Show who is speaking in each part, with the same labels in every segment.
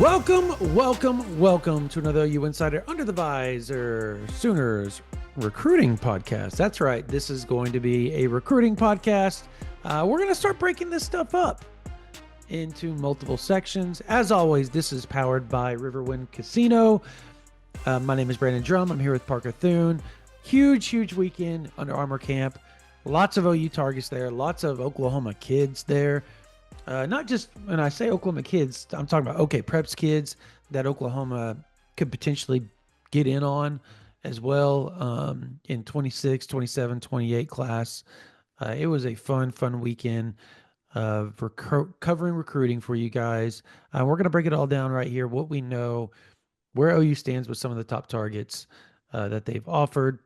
Speaker 1: Welcome to another OU Insider Under the Visor Sooners recruiting podcast. That's right. This is going to be a recruiting podcast. We're going to start breaking this stuff up into multiple sections. As always, this is powered by Riverwind Casino. My name is Brandon Drum. I'm here with Parker Thune. Huge weekend under Armour camp. Lots of OU targets there. Lots of Oklahoma kids there. Not just when I say Oklahoma kids, I'm talking about OK Preps kids that Oklahoma could potentially get in on as well in 26, 27, 28 class. It was a fun weekend of covering recruiting for you guys. We're going to break it all down right here, what we know, where OU stands with some of the top targets that they've offered.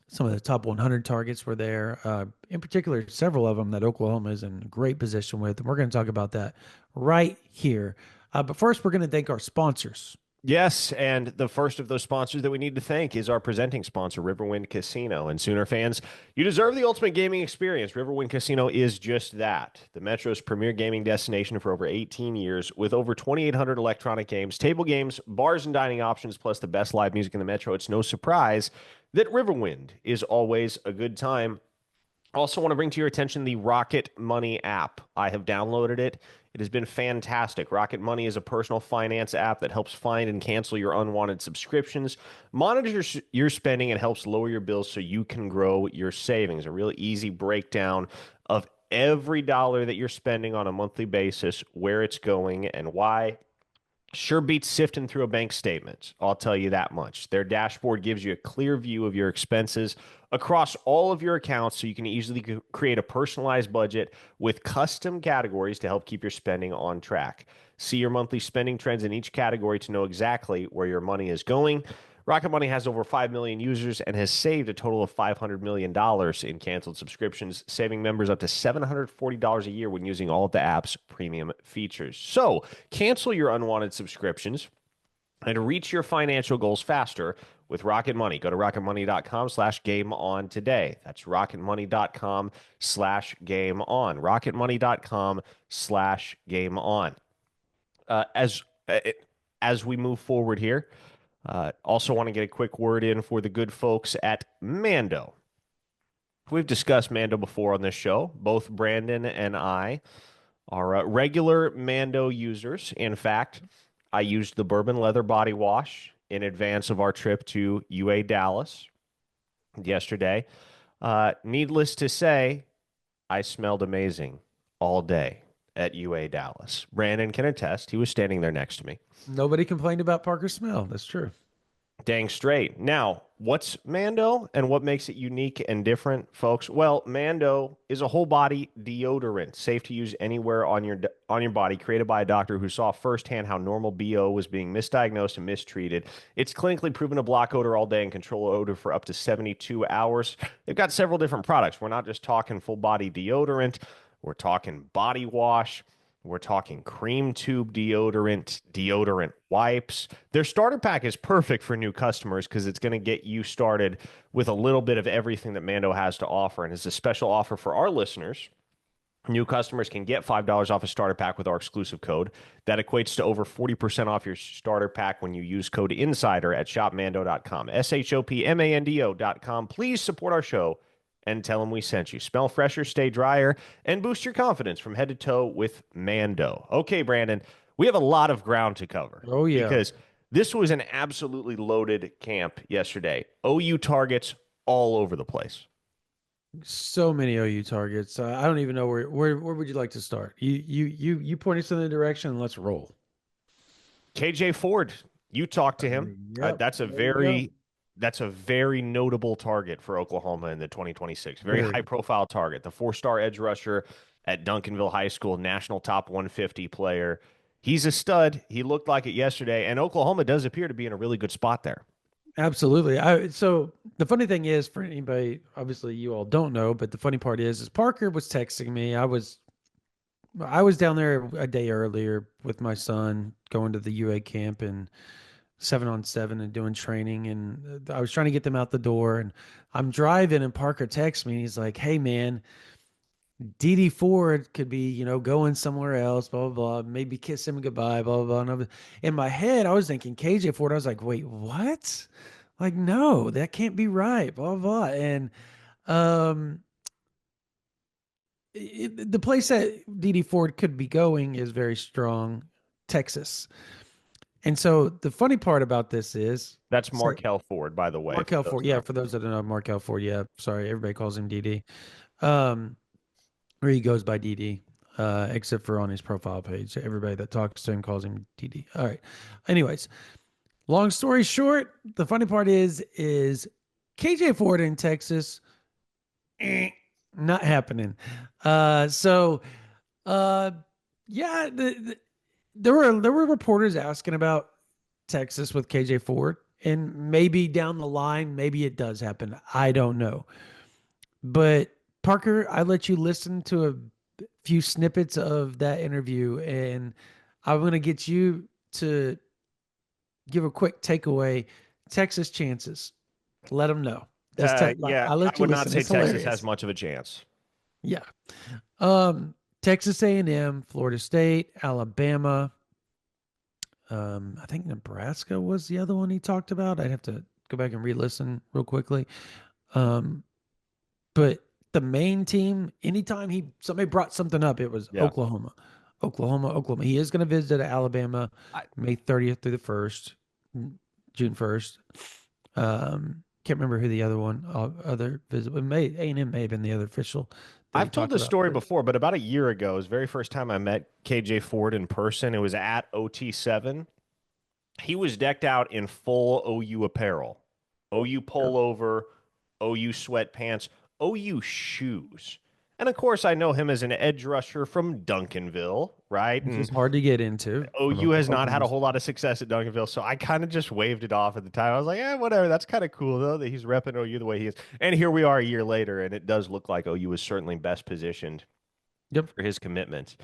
Speaker 1: Some of the top 100 targets were there. In particular, several of them that Oklahoma is in great position with. And we're going to talk about that right here. But first, we're going to thank our sponsors.
Speaker 2: Yes, and the first of those sponsors that we need to thank is our presenting sponsor, Riverwind Casino. And Sooner fans, you deserve the ultimate gaming experience. Riverwind Casino is just that. The Metro's premier gaming destination for over 18 years with over 2,800 electronic games, table games, bars and dining options, plus the best live music in the Metro. It's no surprise that Riverwind is always a good time. Also want to bring to your attention the Rocket Money app. I have downloaded it. It has been fantastic. Rocket Money is a personal finance app that helps find and cancel your unwanted subscriptions, monitors your spending, and helps lower your bills so you can grow your savings. A really easy breakdown of every dollar that you're spending on a monthly basis, where it's going, and why. Sure beats sifting through a bank statement, I'll tell you that much. Their dashboard gives you a clear view of your expenses across all of your accounts so you can easily create a personalized budget with custom categories to help keep your spending on track. See your monthly spending trends in each category to know exactly where your money is going. Rocket Money has over 5 million users and has saved a total of $500 million in canceled subscriptions, saving members up to $740 a year when using all of the app's premium features. So, cancel your unwanted subscriptions and reach your financial goals faster with Rocket Money. Go to rocketmoney.com/game on today. That's rocketmoney.com/game on. rocketmoney.com/game on. As we move forward here, also want to get a quick word in for the good folks at Mando. We've discussed Mando before on this show. Both Brandon and I are regular Mando users. In fact, I used the bourbon leather body wash in advance of our trip to UA Dallas yesterday. Needless to say, I smelled amazing all day at UA Dallas. Brandon can attest. He was standing there next to me.
Speaker 1: Nobody complained about Parker's smell. That's true.
Speaker 2: Dang straight. Now, what's Mando and what makes it unique and different, folks? Well, Mando is a whole body deodorant, safe to use anywhere on your body, created by a doctor who saw firsthand how normal BO was being misdiagnosed and mistreated. It's clinically proven to block odor all day and control odor for up to 72 hours. They've got several different products. We're not just talking full body deodorant. We're talking body wash. We're talking cream tube deodorant wipes. Their starter pack is perfect for new customers because it's going to get you started with a little bit of everything that Mando has to offer. And as a special offer for our listeners, new customers can get $5 off a starter pack with our exclusive code. That equates to over 40% off your starter pack when you use code INSIDER at shopmando.com. shopmando.com. Please support our show and tell them we sent you. Smell fresher, stay drier, and boost your confidence from head to toe with Mando. Okay, Brandon, we have a lot of ground to cover.
Speaker 1: Oh, yeah.
Speaker 2: Because this was an absolutely loaded camp yesterday. OU targets all over the place.
Speaker 1: So many OU targets. I don't even know where would you like to start? You point us in the direction and let's roll.
Speaker 2: KJ Ford, you talked to him.
Speaker 1: Yep.
Speaker 2: That's a very notable target for Oklahoma in the 2026. Very high-profile target. The 4-star edge rusher at Duncanville High School, national top 150 player. He's a stud. He looked like it yesterday, and Oklahoma does appear to be in a really good spot there.
Speaker 1: Absolutely. So the funny thing is, for anybody, obviously you all don't know, but the funny part is Parker was texting me. I was down there a day earlier with my son going to the UA camp and 7-on-7 and doing training. And I was trying to get them out the door and I'm driving and Parker texts me. And he's like, "Hey man, DD Ford could be, going somewhere else, blah, blah, blah, maybe kiss him goodbye, blah, blah, blah. In my head, I was thinking KJ Ford. I was like, wait, what? Like, no, that can't be right, blah, blah. And um, the place that DD Ford could be going is very strong, Texas. And so the funny part about this is,
Speaker 2: That's
Speaker 1: say
Speaker 2: Markel Ford, by the way, for
Speaker 1: Markel
Speaker 2: those
Speaker 1: Ford.
Speaker 2: that
Speaker 1: Yeah,
Speaker 2: aren't
Speaker 1: for those
Speaker 2: familiar.
Speaker 1: that don't know, Markel Ford. Yeah, sorry, everybody calls him DD. Um, or he goes by DD, except for on his profile page. Everybody that talks to him calls him DD. All right. Anyways, long story short, the funny part is KJ Ford in Texas, not happening. So uh yeah, there were reporters asking about Texas with KJ Ford, and maybe down the line, maybe it does happen. I don't know. But Parker, I let you listen to a few snippets of that interview, and I'm going to get you to give a quick takeaway. Texas chances. Let them know.
Speaker 2: Yeah,
Speaker 1: I
Speaker 2: I
Speaker 1: let you
Speaker 2: would not
Speaker 1: listen.
Speaker 2: say
Speaker 1: It's
Speaker 2: Texas has
Speaker 1: hilarious.
Speaker 2: much of a chance.
Speaker 1: Yeah. Texas A&M, Florida State, Alabama. I think Nebraska was the other one he talked about. I'd have to go back and re-listen real quickly. Um, But the main team, anytime somebody brought something up, it was
Speaker 2: Yeah.
Speaker 1: Oklahoma. Oklahoma, Oklahoma. He is going to visit Alabama
Speaker 2: I,
Speaker 1: May 30th through the 1st, June 1st. Can't remember who the other one, other visit. A&M may have been the other official that he
Speaker 2: I've told
Speaker 1: talked
Speaker 2: this
Speaker 1: about.
Speaker 2: story
Speaker 1: But
Speaker 2: before, but about a year ago, it was the very first time I met KJ Ford in person. It was at OT7. He was decked out in full OU apparel, OU
Speaker 1: yeah,
Speaker 2: pullover, OU sweatpants, OU shoes. And of course, I know him as an edge rusher from Duncanville, right?
Speaker 1: which is
Speaker 2: And
Speaker 1: hard to get into from
Speaker 2: OU has not had a
Speaker 1: Oklahoma.
Speaker 2: whole lot of success at Duncanville, so I kind of just waved it off at the time. I was like, "Yeah, whatever. That's kind of cool though that he's repping OU the way he is." And here we are a year later, and it does look like OU is certainly best positioned
Speaker 1: Yep.
Speaker 2: for his commitment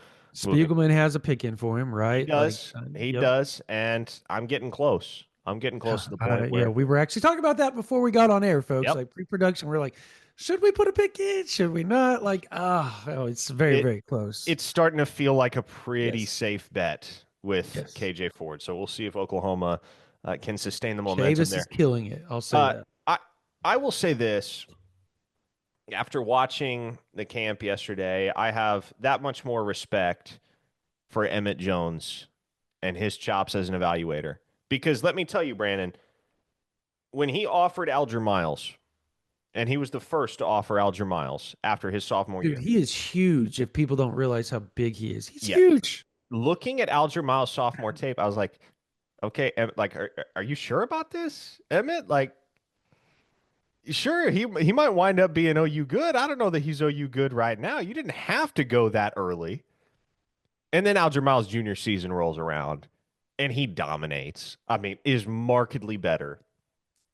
Speaker 2: moving.
Speaker 1: Spiegelman has a pick in for him,
Speaker 2: He
Speaker 1: right? Like,
Speaker 2: does. He
Speaker 1: yep.
Speaker 2: does, and I'm getting close. I'm getting close to the point
Speaker 1: Yeah,
Speaker 2: where,
Speaker 1: we were actually talking about that before we got on air, folks.
Speaker 2: yep,
Speaker 1: Like pre-production, we're like, should we put a pick in? Should we not? Like, oh, it's very,
Speaker 2: it
Speaker 1: very close.
Speaker 2: it's starting to feel like a pretty
Speaker 1: Yes,
Speaker 2: safe bet with
Speaker 1: yes.
Speaker 2: KJ Ford. So we'll see if Oklahoma can sustain the momentum
Speaker 1: Chavis is
Speaker 2: there.
Speaker 1: killing it. I'll say
Speaker 2: Uh,
Speaker 1: that.
Speaker 2: I I will say this. After watching the camp yesterday, I have that much more respect for Emmett Jones and his chops as an evaluator. Because let me tell you, Brandon, when he offered Alger Miles, and he was the first to offer Alger Miles after his sophomore
Speaker 1: Dude,
Speaker 2: year.
Speaker 1: he is huge. If people don't realize how big he is, he's
Speaker 2: Yeah.
Speaker 1: huge.
Speaker 2: Looking at Alger Miles' sophomore tape, I was like, okay, like, are you sure about this, Emmett? Like, sure, he might wind up being OU good. I don't know that he's OU good right now. You didn't have to go that early. And then Alger Miles' junior season rolls around and he dominates. I mean, is markedly better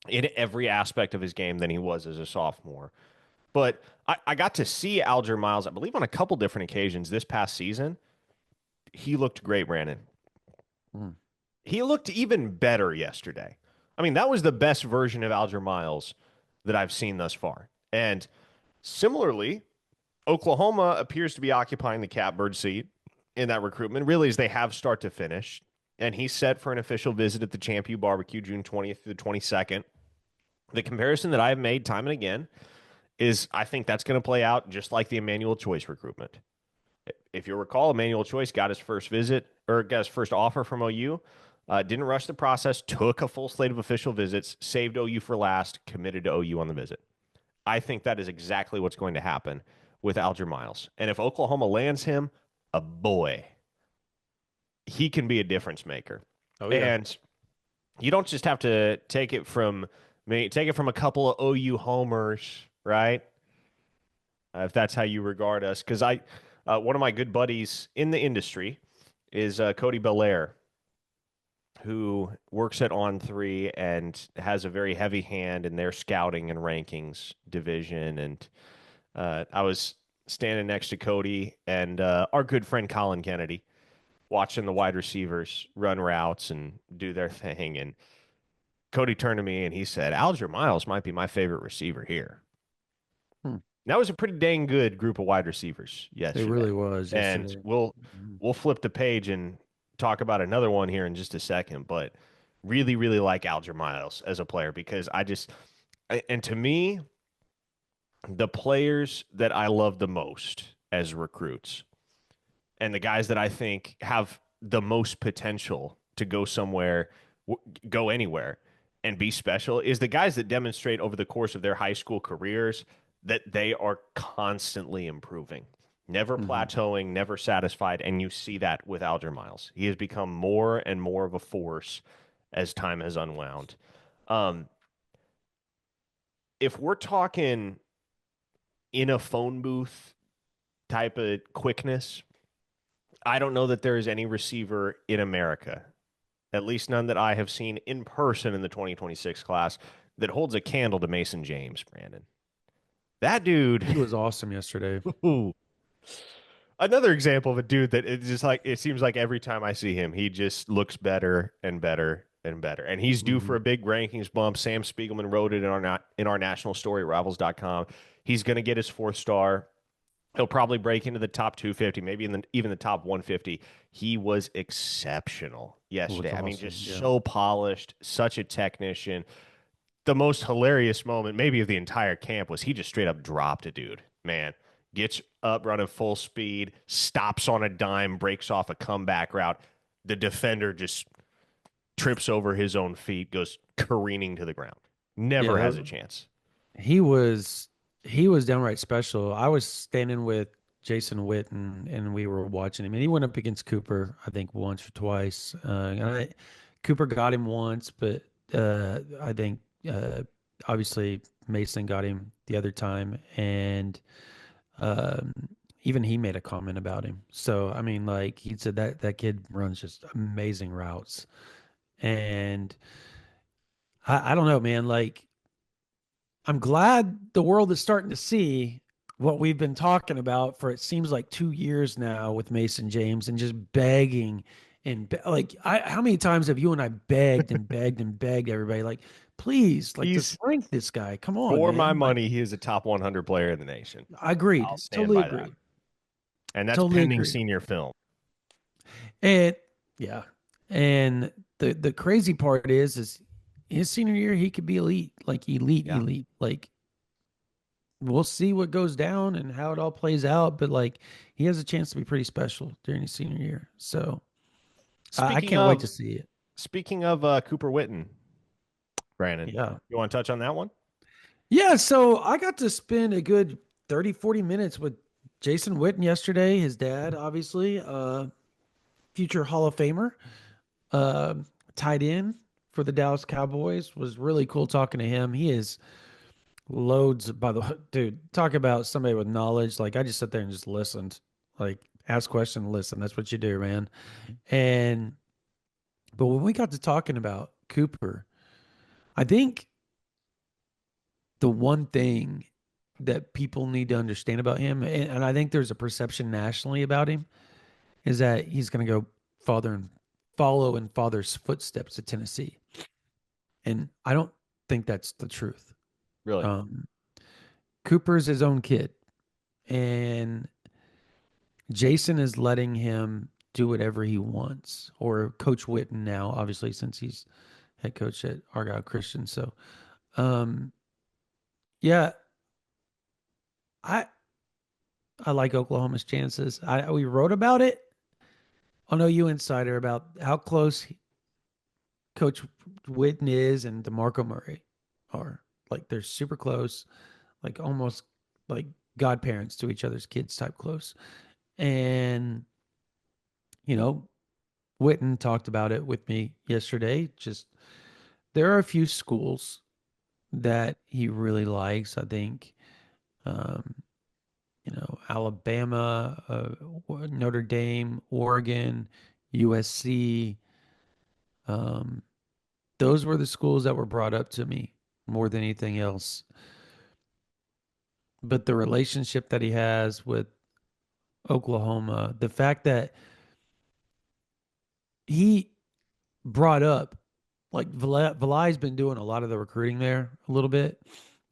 Speaker 2: in every aspect of his game than he was as a sophomore. But I got to see Alger Miles, I believe, on a couple different occasions this past season. He looked great, Brandon.
Speaker 1: Mm.
Speaker 2: He looked even better yesterday. I mean, that was the best version of Alger Miles that I've seen thus far. And similarly, Oklahoma appears to be occupying the catbird seat in that recruitment, really, as they have start to finish. And he's set for an official visit at the Champ U Barbecue June 20th through the 22nd. The comparison that I've made time and again is I think that's going to play out just like the Emmanuel Choice recruitment. If you recall, Emmanuel Choice got his first visit or got his first offer from OU, didn't rush the process, took a full slate of official visits, saved OU for last, committed to OU on the visit. I think that is exactly what's going to happen with Alger Miles. And if Oklahoma lands him, a boy, he can be a difference maker.
Speaker 1: Oh yeah.
Speaker 2: And you don't just have to take it from a couple of OU homers, right? If that's how you regard us, because one of my good buddies in the industry is Cody Belair, who works at On Three and has a very heavy hand in their scouting and rankings division. And I was standing next to Cody and our good friend Colin Kennedy, watching the wide receivers run routes and do their thing. And Cody turned to me and he said, "Alger Miles might be my favorite receiver here."
Speaker 1: Hmm.
Speaker 2: That was a pretty dang good group of wide receivers
Speaker 1: It
Speaker 2: yesterday.
Speaker 1: really was
Speaker 2: And
Speaker 1: yesterday.
Speaker 2: we'll
Speaker 1: Mhm.
Speaker 2: we'll flip the page and talk about another one here in just a second, but really, really like Alger Miles as a player because and to me, the players that I love the most as recruits and the guys that I think have the most potential to go somewhere, go anywhere, and be special is the guys that demonstrate over the course of their high school careers that they are constantly improving, never
Speaker 1: Mhm.
Speaker 2: plateauing, never satisfied. And you see that with Alger Miles. He has become more and more of a force as time has unwound. Um, if we're talking in a phone booth type of quickness, I don't know that there is any receiver in America, at least none that I have seen in person in the 2026 class, that holds a candle to Mason James, Brandon. That dude,
Speaker 1: He was awesome yesterday.
Speaker 2: another example of a dude that it's just like it seems like every time I see him, he just looks better and better and better. And he's due for
Speaker 1: Mhm.
Speaker 2: a big rankings bump. Sam Spiegelman wrote it in our national story, rivals.com. He's going to get his fourth star. He'll probably break into the top 250, maybe even the top 150. He was exceptional
Speaker 1: It was
Speaker 2: yesterday. I mean,
Speaker 1: awesome.
Speaker 2: just
Speaker 1: Yeah.
Speaker 2: so polished, such a technician. The most hilarious moment, maybe of the entire camp, was he just straight up dropped a dude. Man, gets up running full speed, stops on a dime, breaks off a comeback route. The defender just trips over his own feet, goes careening to the ground.
Speaker 1: Yeah.
Speaker 2: Never has a chance.
Speaker 1: He was he was downright special. I was standing with Jason Whitten and we were watching him and he went up against Cooper, I think once or twice. Cooper got him once, but I think obviously Mason got him the other time and um, even he made a comment about him. So I mean like he said that kid runs just amazing routes. And I don't know, man, like I'm glad the world is starting to see what we've been talking about for it seems like 2 years now with Mason James and just begging and like how many times have you and I begged and begged and begged everybody like please like just
Speaker 2: He's,
Speaker 1: rank this guy. Come on,
Speaker 2: for my
Speaker 1: man. Like
Speaker 2: money, he is a top 100 player in the nation.
Speaker 1: I
Speaker 2: I'll
Speaker 1: agreed.
Speaker 2: stand
Speaker 1: Totally
Speaker 2: by that.
Speaker 1: agreed.
Speaker 2: And that's
Speaker 1: Totally
Speaker 2: pending
Speaker 1: agreed.
Speaker 2: senior film.
Speaker 1: And yeah. And the crazy part is his senior year he could be elite, like elite,
Speaker 2: Yeah.
Speaker 1: elite. Like we'll see what goes down and how it all plays out. But like he has a chance to be pretty special during his senior year. So I
Speaker 2: Speaking
Speaker 1: can't wait
Speaker 2: of
Speaker 1: to see it.
Speaker 2: speaking of Cooper Whitten, Brandon,
Speaker 1: Yeah.
Speaker 2: you want to touch on that one?
Speaker 1: Yeah. So I got to spend a good 30, 40 minutes with Jason Witten yesterday, his dad, obviously, future Hall of Famer, uh, tied in for the Dallas Cowboys. Was really cool talking to him. He is loads, by the way, dude, talk about somebody with knowledge. Like I just sat there and just listened, like ask questions, listen. That's what you do, man. And but when we got to talking about Cooper, I think the one thing that people need to understand about him, and I think there's a perception nationally about him, is that he's going to go father and follow in father's footsteps to Tennessee. And I don't think that's the truth.
Speaker 2: Really?
Speaker 1: Um, Cooper's his own kid, and Jason is letting him do whatever he wants, or Coach Whitten now, obviously, since he's head coach at Argyle Christian. So, um, yeah, I I like Oklahoma's chances. We wrote about it on OU Insider about how close Coach Whitten is and DeMarco Murray are. Like they're super close, like almost like godparents to each other's kids type close. And you know, Whitten talked about it with me yesterday. Just there are a few schools that he really likes. I think, um, Alabama, Notre Dame, Oregon, USC. Um, those were the schools that were brought up to me more than anything else. But the relationship that he has with Oklahoma, the fact that he brought up, like Valai's been doing a lot of the recruiting there a little bit.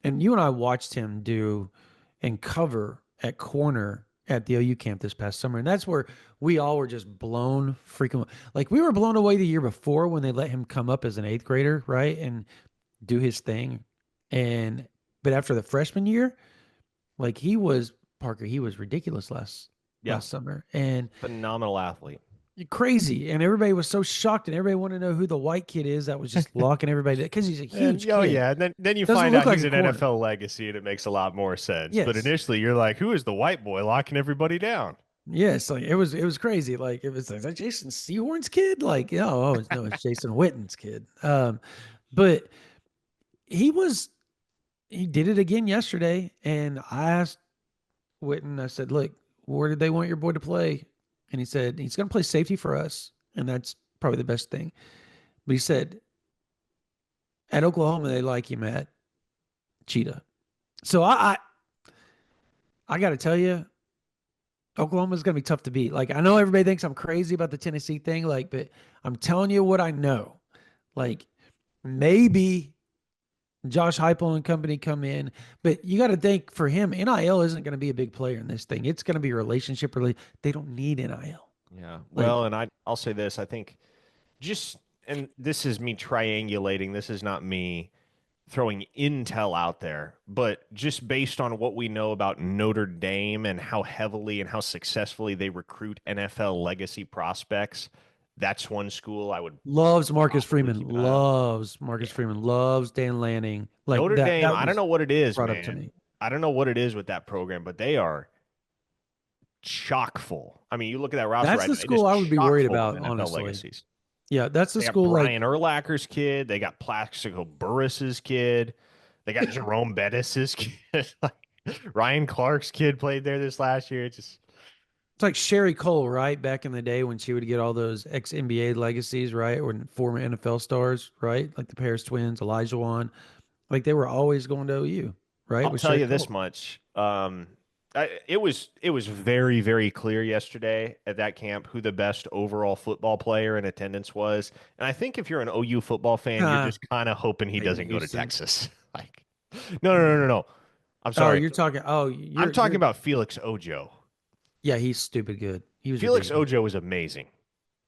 Speaker 1: And you and I watched him do and cover at corner at the OU camp this past summer. And that's where we all were just blown freaking like we were blown away the year before when they let him come up as an eighth grader, right? And do his thing. And but after the freshman year, like he was Parker, he was ridiculous
Speaker 2: Yeah,
Speaker 1: last summer. And
Speaker 2: phenomenal athlete.
Speaker 1: crazy. And everybody was so shocked and everybody wanted to know who the white kid is that was just locking everybody because he's a
Speaker 2: And
Speaker 1: huge
Speaker 2: oh
Speaker 1: kid.
Speaker 2: yeah, and then you
Speaker 1: Doesn't
Speaker 2: find
Speaker 1: look
Speaker 2: out
Speaker 1: like
Speaker 2: he's
Speaker 1: a
Speaker 2: an
Speaker 1: corner.
Speaker 2: NFL legacy, and it makes a lot more sense. But
Speaker 1: Yes.
Speaker 2: initially, you're like, who is the white boy locking everybody down?
Speaker 1: Yes, like it was crazy. Like it was like Jason Sehorn's kid. Like no, it's Jason Witten's kid. But he was he did it again yesterday, and I asked Whitten. I said, "Look, where did they want your boy to play?" And he said he's going to play safety for us, and that's probably the best thing. But he said at Oklahoma they like him at Cheetah. So I got to tell you, Oklahoma's going to be tough to beat. Like I know everybody thinks I'm crazy about the Tennessee thing, like, but I'm telling you what I know. Like maybe Josh Heupel and company come in, but you got to think for him, NIL isn't going to be a big player in this thing. It's going to be a relationship. Really, they don't need NIL.
Speaker 2: Yeah.
Speaker 1: Like
Speaker 2: Well, and I'll say this. I think just and this is me triangulating. This is not me throwing intel out there, but just based on what we know about Notre Dame and how heavily and how successfully they recruit NFL legacy prospects, that's one school I would
Speaker 1: loves Marcus
Speaker 2: probably
Speaker 1: Freeman.
Speaker 2: keep an eye on.
Speaker 1: Loves Marcus
Speaker 2: Yeah.
Speaker 1: Freeman. Loves Dan Lanning. Like
Speaker 2: Notre
Speaker 1: that.
Speaker 2: Dame,
Speaker 1: That
Speaker 2: I don't
Speaker 1: was
Speaker 2: know what it is,
Speaker 1: brought up to
Speaker 2: man.
Speaker 1: me.
Speaker 2: I don't know what it is with that program, but they are chock full. I mean, you look at that roster
Speaker 1: That's
Speaker 2: right
Speaker 1: the
Speaker 2: now, it is
Speaker 1: school I would be
Speaker 2: chock
Speaker 1: worried
Speaker 2: full of
Speaker 1: about,
Speaker 2: NFL
Speaker 1: honestly.
Speaker 2: legacies.
Speaker 1: Yeah, that's the
Speaker 2: They got
Speaker 1: school. Like
Speaker 2: Brian Urlacher's kid. They got Plaxico Burris's kid. They got Jerome Bettis's kid. Like, Ryan Clark's kid played there this last year. It's just
Speaker 1: it's like Sherry Cole, right? Back in the day when she would get all those ex NBA legacies, right? Or former NFL stars, right? Like the Paris twins, Elijah Wan. Like they were always going to OU, right?
Speaker 2: I'll
Speaker 1: With
Speaker 2: tell
Speaker 1: Sherry
Speaker 2: you this
Speaker 1: Cole.
Speaker 2: much. It was very very clear yesterday at that camp who the best overall football player in attendance was, and I think if you're an OU football fan, you're just kind of hoping he
Speaker 1: Peyton
Speaker 2: doesn't go to
Speaker 1: Houston.
Speaker 2: Texas. Like, no. I'm
Speaker 1: Oh,
Speaker 2: sorry.
Speaker 1: you're talking. Oh,
Speaker 2: I'm talking
Speaker 1: you're.
Speaker 2: about Felix Ojo.
Speaker 1: Yeah, he's stupid good. He was
Speaker 2: Felix
Speaker 1: ridiculous.
Speaker 2: Ojo is amazing.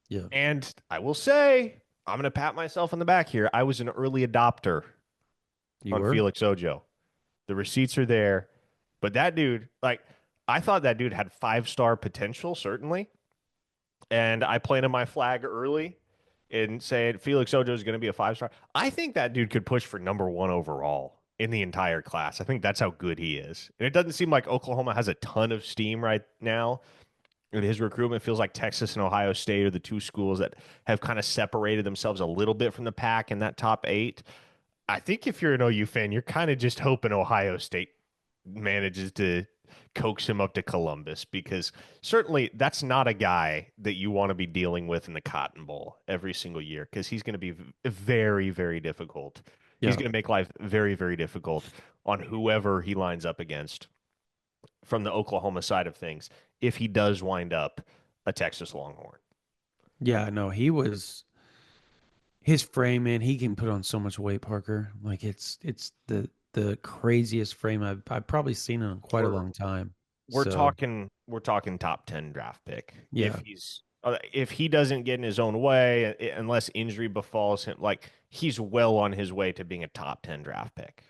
Speaker 1: Yeah,
Speaker 2: And I will say, I'm going to pat myself on the back here. I was an early adopter
Speaker 1: you
Speaker 2: on
Speaker 1: were.
Speaker 2: Felix Ojo. The receipts are there. But that dude, like, I thought that dude had 5-star potential, certainly. And I planted my flag early and said Felix Ojo is going to be a 5-star. I think that dude could push for number one overall in the entire class. I think that's how good he is. And it doesn't seem like Oklahoma has a ton of steam right now. And his recruitment feels like Texas and Ohio State are the two schools that have kind of separated themselves a little bit from the pack in that top 8. I think if you're an OU fan, you're kind of just hoping Ohio State manages to coax him up to Columbus because certainly that's not a guy that you want to be dealing with in the Cotton Bowl every single year because he's going to be very, very difficult. He's
Speaker 1: Yeah,
Speaker 2: going to make life very, very difficult on whoever he lines up against from the Oklahoma side of things if he does wind up a Texas Longhorn.
Speaker 1: yeah. No, he was his frame. Man, he can put on so much weight, Parker. Like it's the craziest frame I've probably seen in quite a
Speaker 2: We're
Speaker 1: long time.
Speaker 2: we're
Speaker 1: So
Speaker 2: talking top 10 draft pick.
Speaker 1: yeah.
Speaker 2: If he doesn't get in his own way unless injury befalls him, like he's well on his way to being a top 10 draft pick.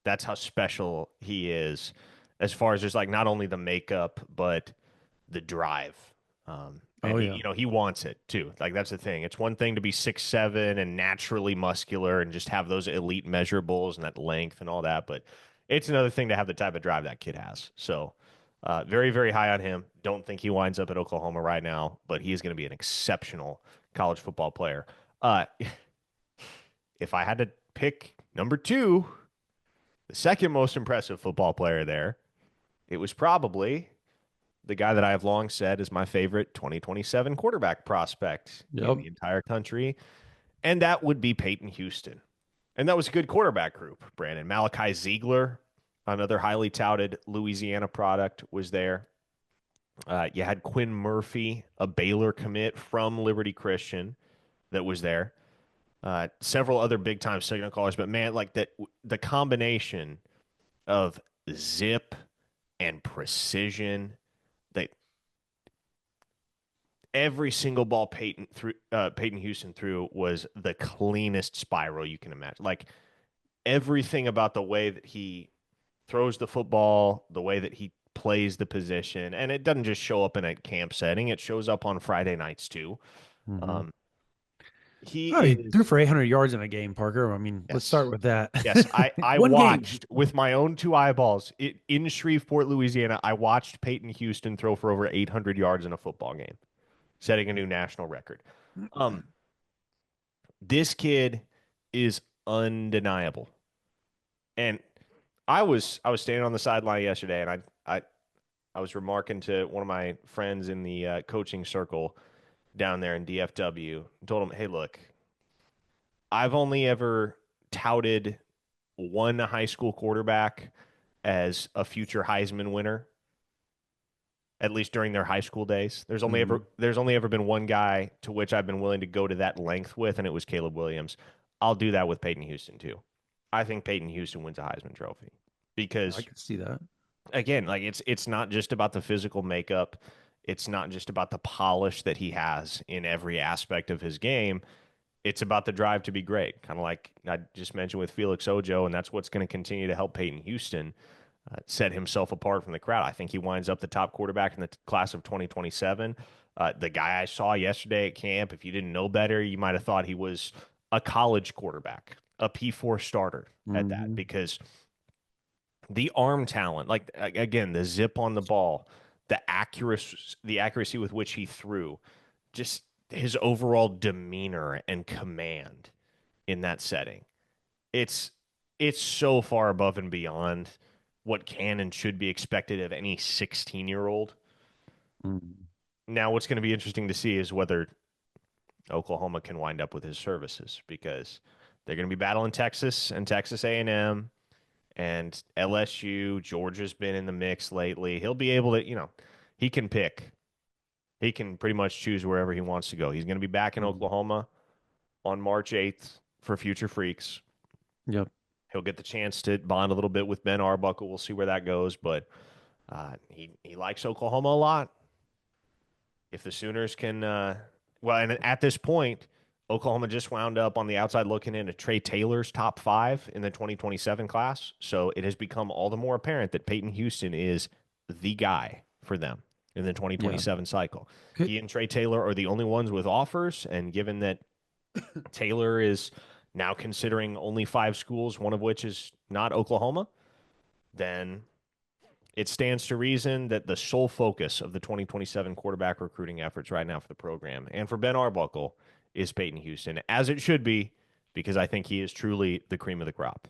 Speaker 2: That's how special he is as far as just like not only the makeup but the drive. And
Speaker 1: Oh yeah.
Speaker 2: he wants it too. Like that's the thing. It's one thing to be 6'7" and naturally muscular and just have those elite measurables and that length and all that, but it's another thing to have the type of drive that kid has. So, very very high on him. Don't think he winds up at Oklahoma right now, but he is going to be an exceptional college football player. Uh, if I had to pick number 2, the second most impressive football player there, it was probably the guy that I have long said is my favorite 2027 quarterback prospect in
Speaker 1: Yep.
Speaker 2: the entire country, and that would be Peyton Houston. And that was a good quarterback group, Brandon. Malachi Ziegler, another highly touted Louisiana product, was there. You had Quinn Murphy, a Baylor commit from Liberty Christian, that was there. Several other big time signal callers, but man, like that, the combination of zip and precision. That every single ball Peyton Houston threw was the cleanest spiral you can imagine. Like everything about the way that he throws the football, the way that he plays the position, and it doesn't just show up in a camp setting; it shows up on Friday nights too.
Speaker 1: Mm-hmm.
Speaker 2: Um, he
Speaker 1: Oh, he threw
Speaker 2: is
Speaker 1: for 800 yards in a game, Parker. I mean, let's
Speaker 2: yes,
Speaker 1: start with that.
Speaker 2: yes. I
Speaker 1: One game.
Speaker 2: watched with my own two eyeballs in Shreveport, Louisiana. I watched Peyton Houston throw for over 800 yards in a football game, setting a new national record. Um, this kid is undeniable. And I was standing on the sideline yesterday, and I was remarking to one of my friends in the coaching circle down there in DFW. Told him, "Hey, look, I've only ever touted one high school quarterback as a future Heisman winner, at least during their high school days.
Speaker 1: Mm-hmm.
Speaker 2: There's only ever been one guy to which I've been willing to go to that length with, and it was Caleb Williams. I'll do that with Peyton Houston too. I think Peyton Houston wins a Heisman Trophy
Speaker 1: I
Speaker 2: because
Speaker 1: can see that.
Speaker 2: again, like it's not just about the physical makeup. It's not just about the polish that he has in every aspect of his game. It's about the drive to be great, kind of like I just mentioned with Felix Ojo, and that's what's going to continue to help Peyton Houston set himself apart from the crowd. I think he winds up the top quarterback in the class of 2027. The guy I saw yesterday at camp, if you didn't know better, you might have thought he was a college quarterback, a P4 starter at that,
Speaker 1: Mm-hmm.
Speaker 2: because the arm talent, like again, the zip on the ball, the accuracy with which he threw, just his overall demeanor and command in that setting. It's it's so far above and beyond what can and should be expected of any 16-year-old.
Speaker 1: Mm-hmm.
Speaker 2: Now, what's going to be interesting to see is whether Oklahoma can wind up with his services because they're going to be battling Texas and Texas A&M and LSU. Georgia's been in the mix lately. He'll be able to, he can pick. He can pretty much choose wherever he wants to go. He's going to be back in
Speaker 1: Mm-hmm.
Speaker 2: Oklahoma on March 8th for Future Freaks.
Speaker 1: Yep.
Speaker 2: He'll get the chance to bond a little bit with Ben Arbuckle. We'll see where that goes, but he likes Oklahoma a lot. If the Sooners can, well, and at this point, Oklahoma just wound up on the outside looking into Trey Taylor's top 5 in the 2027 class. So it has become all the more apparent that Peyton Houston is the guy for them in the
Speaker 1: Yeah.
Speaker 2: 2027 cycle.
Speaker 1: Could,
Speaker 2: He and Trey Taylor are the only ones with offers. And given that Taylor is now considering only 5 schools, one of which is not Oklahoma, then it stands to reason that the sole focus of the 2027 quarterback recruiting efforts right now for the program and for Ben Arbuckle is Peyton Houston, as it should be, because I think he is truly the cream of the crop.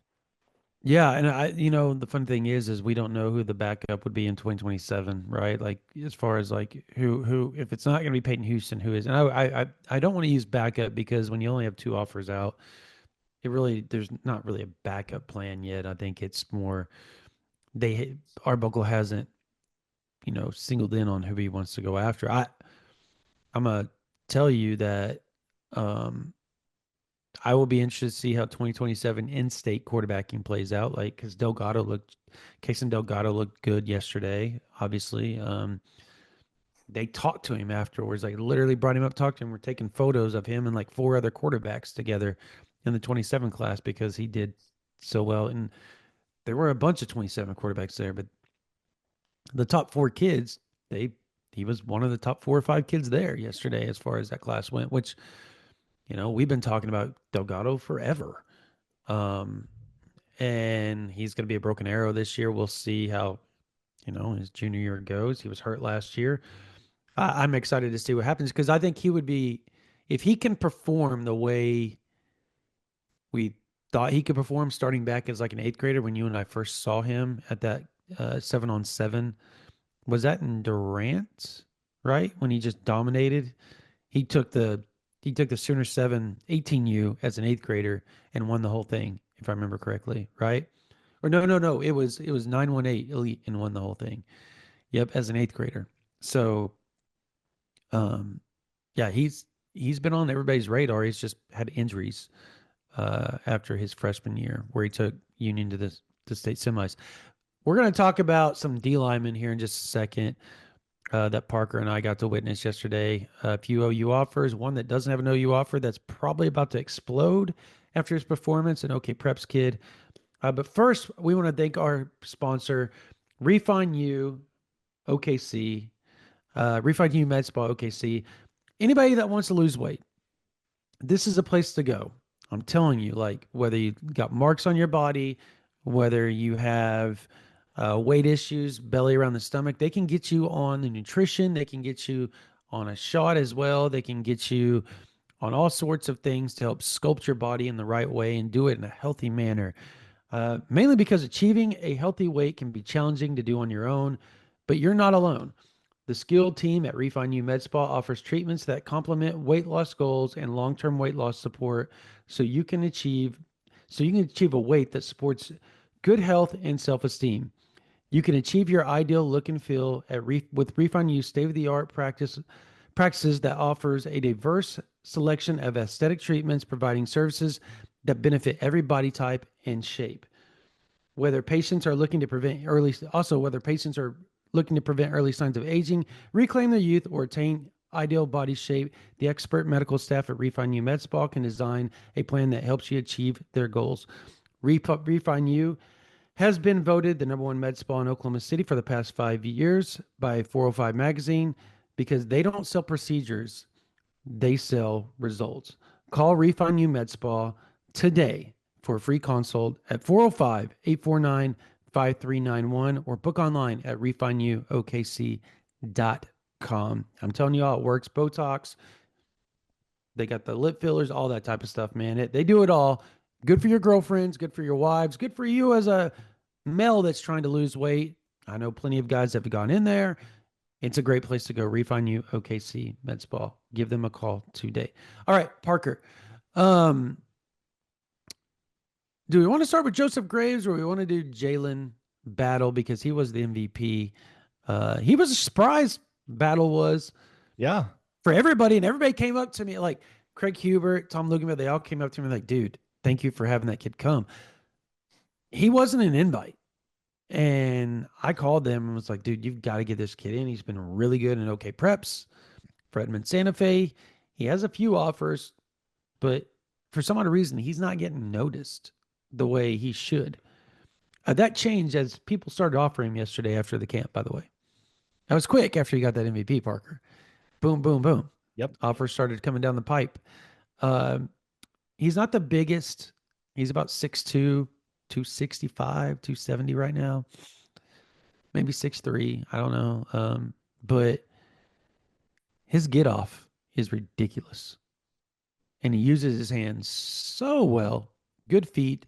Speaker 1: yeah, and the fun thing is we don't know who the backup would be in 2027, right? Like as far as like who if it's not going to be Peyton Houston, who is? And I don't want to use backup because when you only have 2 offers out, there's not really a backup plan yet. I think it's more Arbuckle hasn't singled in on who he wants to go after. I'm gonna tell you that um I will be interested to see how 2027 in-state quarterbacking plays out. Like, because Casey Delgado looked good yesterday. Obviously, they talked to him afterwards. Like, literally brought him up, talked to him. We're taking photos of him and like 4 other quarterbacks together in the 27 class because he did so well. And there were a bunch of 27 quarterbacks there, but the top 4 kids, he was one of the top 4 or 5 kids there yesterday as far as that class went. Which we've been talking about Delgado forever. Um, and he's going to be a broken arrow this year. We'll see how his junior year goes. He was hurt last year. I'm excited to see what happens because I think he would be if he can perform the way we thought he could perform starting back as like an 8th grader when you and I first saw him at that 7-on-7. Was that in Durant, right? When he just dominated. He took the Sooner 7 18U as an 8th grader and won the whole thing, if I remember correctly, right? Or no. It was 918 Elite and won the whole thing. Yep, as an 8th grader. So um yeah, he's been on everybody's radar. He's just had injuries after his freshman year where he took Union to the state semis. We're going to talk about some D linemen here in just a second that Parker and I got to witness yesterday. A few OU offers, one that doesn't have an OU offer that's probably about to explode after his performance, an OK Preps kid. But first, we want to thank our sponsor, Refine U OKC, Refine U Med Spa OKC. Anybody that wants to lose weight, this is a place to go. I'm telling you, like whether you got marks on your body, whether you have weight issues, belly around the stomach, they can get you on the nutrition. They can get you on a shot as well. They can get you on all sorts of things to help sculpt your body in the right way and do it in a healthy manner. Mainly because achieving a healthy weight can be challenging to do on your own, but you're not alone. The skilled team at Refine U Med Spa offers treatments that complement weight loss goals and long-term weight loss support so you can achieve a weight that supports good health and self-esteem. You can achieve your ideal look and feel with Refine U state-of-the-art practices that offers a diverse selection of aesthetic treatments providing services that benefit every body type and shape. Whether patients are looking to prevent early signs of aging, reclaim their youth, or attain ideal body shape, the expert medical staff at Refine U Med Spa can design a plan that helps you achieve their goals. Refine U has been voted the number one med spa in Oklahoma City for the past 5 years by 405 magazine because they don't sell procedures, they sell results. Call Refine U Med Spa today for a free consult at 405-849-5391 or book online at refineuokc.com. I'm telling you how it works. Botox, they got the lip fillers, all that type of stuff, man. They do it all. Good for your girlfriends, good for your wives, good for you as a male that's trying to lose weight. I know plenty of guys that have gone in there. It's a great place to go. Refine U OKC Med Spa. Give them a call today. All right, Parker. Do we want to start with Joseph Graves or we want to do Jalen Battle because he was the MVP? He was a surprise. Battle was
Speaker 2: Yeah.
Speaker 1: for everybody, and everybody came up to me like Craig Hubert, Tom Luganville. They all came up to me like, "Dude, thank you for having that kid come." He wasn't an invite, and I called them and was like, "Dude, you've got to get this kid in. He's been really good in OK Preps, Fredman Santa Fe. He has a few offers, but for some odd reason, he's not getting noticed the way he should." That changed as people started offering him yesterday after the camp, by the way. That was quick after he got that MVP, Parker. Boom, boom, boom.
Speaker 2: Yep.
Speaker 1: Offers started coming down the pipe. He's not the biggest. He's about 6'2", 265, 270 right now. Maybe 6'3". I don't know. But his get off is ridiculous. And he uses his hands so well. Good feet.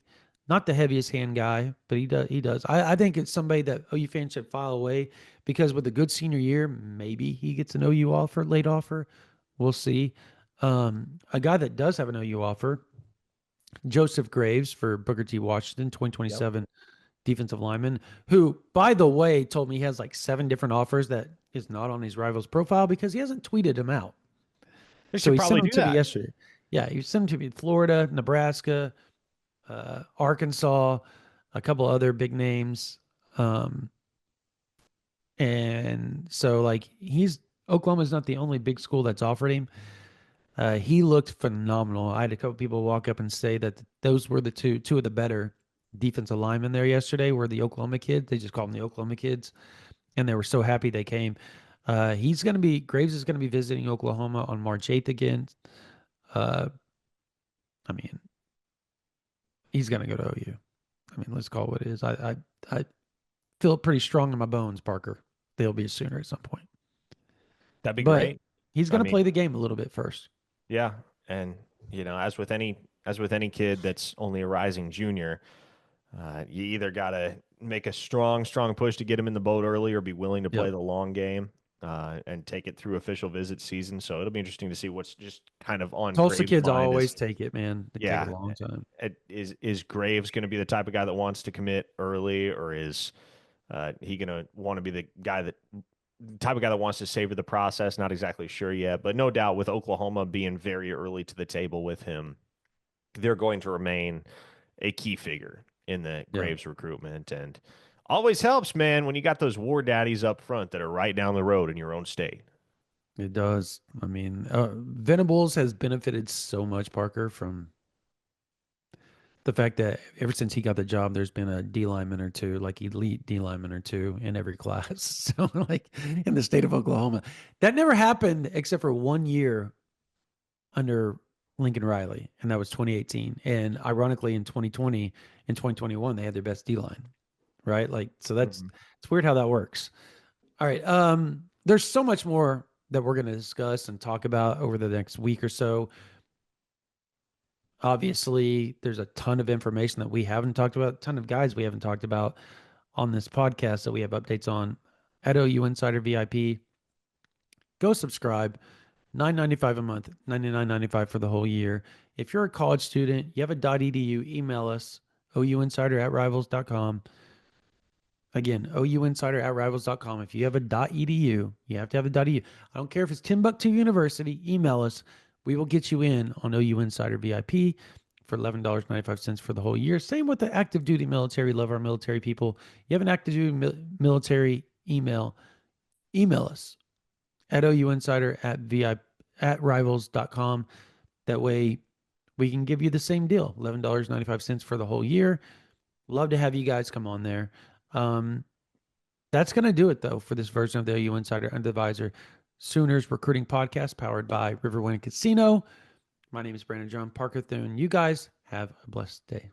Speaker 1: Not the heaviest hand guy, but he does. I think it's somebody that OU fans should file away because with a good senior year, maybe he gets an OU offer, late offer. We'll see. A guy that does have an OU offer, Joseph Graves for Booker T. Washington, 2027 defensive lineman, who, by the way, told me he has like 7 different offers that is not on his rival's profile because he hasn't tweeted them out.
Speaker 2: They
Speaker 1: So
Speaker 2: should
Speaker 1: he sent
Speaker 2: probably
Speaker 1: them
Speaker 2: do
Speaker 1: to me
Speaker 2: that.
Speaker 1: yesterday. Yeah, he sent them to me. Florida, Nebraska, Arkansas, a couple other big names. And so like Oklahoma's not the only big school that's offered him. He looked phenomenal. I had a couple people walk up and say that those were the two of the better defensive linemen there yesterday were the Oklahoma kids. They just called them the Oklahoma kids. And they were so happy they came. Graves is going to be visiting Oklahoma on March 8th again. I mean, he's going to go to OU. I mean, let's call it what it is. I feel pretty strong in my bones, Parker. They'll be a Sooner at some point.
Speaker 2: That'd be
Speaker 1: But
Speaker 2: great.
Speaker 1: he's going to play the game a little bit first.
Speaker 2: Yeah. And, as with any kid that's only a rising junior, you either got to make a strong push to get him in the boat early or be willing to play the long game and take it through official visit season. So it'll be interesting to see what's just kind of on
Speaker 1: Tulsa
Speaker 2: Graves'
Speaker 1: kids
Speaker 2: mind.
Speaker 1: always take it, man. They take
Speaker 2: Yeah.
Speaker 1: a long time.
Speaker 2: Is Graves going to be the type of guy that wants to commit early, or is he going to want to be the type of guy that wants to savor the process? Not exactly sure yet, but no doubt with Oklahoma being very early to the table with him, they're going to remain a key figure in the Graves recruitment. And Always helps, man, when you got those war daddies up front that are right down the road in your own state.
Speaker 1: It does. I mean, Venables has benefited so much, Parker, from the fact that ever since he got the job, there's been a D lineman or two, like elite D lineman or two in every class. So, like in the state of Oklahoma, that never happened except for 1 year under Lincoln Riley, and that was 2018. And ironically, in 2020 and 2021, they had their best D line, right? Like, so that's it's weird how that works. All right, there's so much more that we're going to discuss and talk about over the next week or so. Obviously, there's a ton of information that we haven't talked about, a ton of guys we haven't talked about on this podcast that we have updates on at OU Insider VIP. Go subscribe. $9.95 a month, $99.95 for the whole year. If you're a college student, you have a .edu, email us, ouinsider@rivals.com. Again, ouinsider@rivals.com. If you have a .edu, you have to have a .edu. I don't care if it's Timbuktu University, email us. We will get you in on OU Insider VIP for $11.95 for the whole year. Same with the active duty military. Love our military people. You have an active duty military email us at ouinsider@rivals.com. That way we can give you the same deal, $11.95 for the whole year. Love to have you guys come on there. That's going to do it, though, for this version of the OU Insider Under the Visor Sooners Recruiting Podcast powered by Riverwind Casino. My name is Brandon John Parker Thune. You guys have a blessed day.